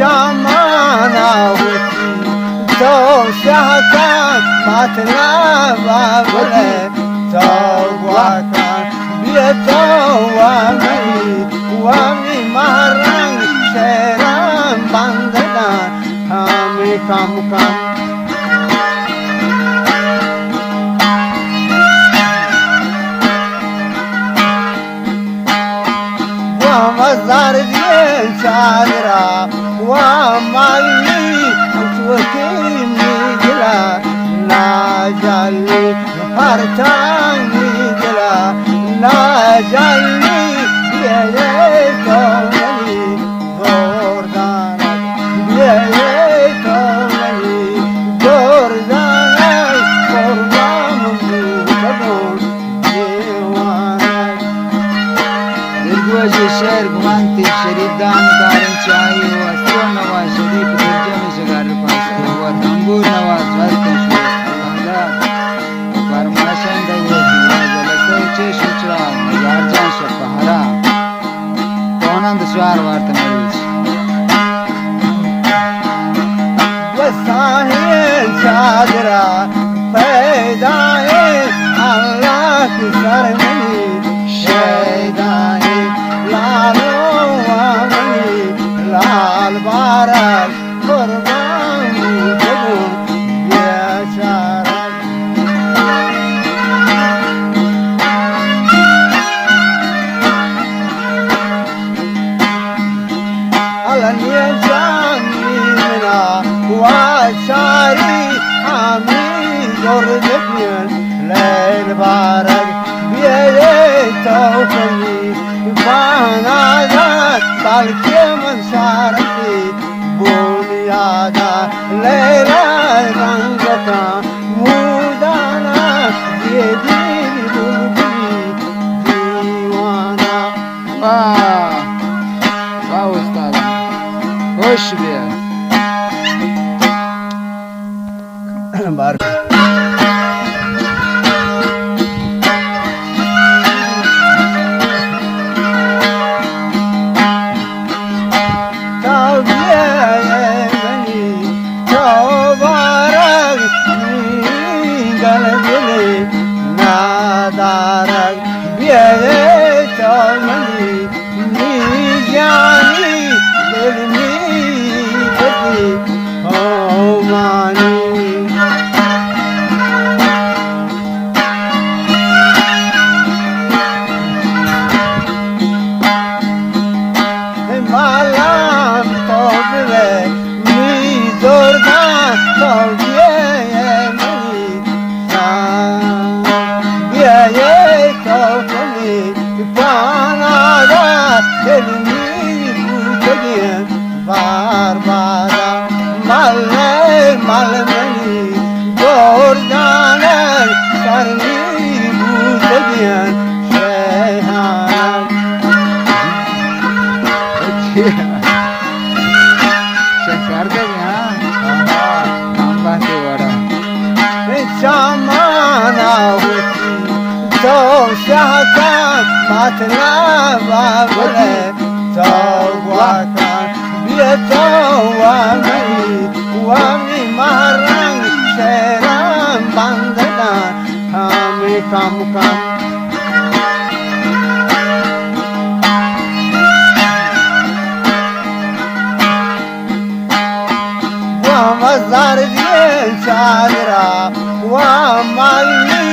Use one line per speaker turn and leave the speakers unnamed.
شامانا وتي تو شهكا ماتنا بابله تو واكا بيتو وامي مهران شيران بندنا همي كم ومزار ديال شادرا ومالي وتوكيني جلا ناجالي هرتاني جلا ناجالي بيتوني دوردانا بيتوني دوردانا قربان مبتدون ديوانا
درگوجه شعر گوانتی شریف دان دارن چاہی و استو نواز شریف ترجمه شگر پاسکو و تنبور نواز وزن شو اللہ فرماشن دوزی و جلسه چه شچرا مزار جان شفهرا کونان دشوار وارت مریش
وساهل شادرا پیدائے اللہ کی سرمنی شیدائے لالو آمنی لال بارک قربانی جبو بیچارک علنی جانی منا واشاری آمین جردکین لیل بارک بیتوفنی بانادا بلکه من شارتی بنیادا لیلا رنگتا مودانا دیدی بلبلی دیوانا
واو واو استاد خوش بیا
بارک نادارك بيتوني نيجاني ظلمي بدي هوماني مالام طوبله ميزوردان طوبيه Barbara malmeni gordaner sarni buzdiyan şeyhan
şeker de ya Allah de vara
chamana huti to shaka matna babale to waka وامي مهران شيران بندنا همي كم ومزار ديال شادرا ومالي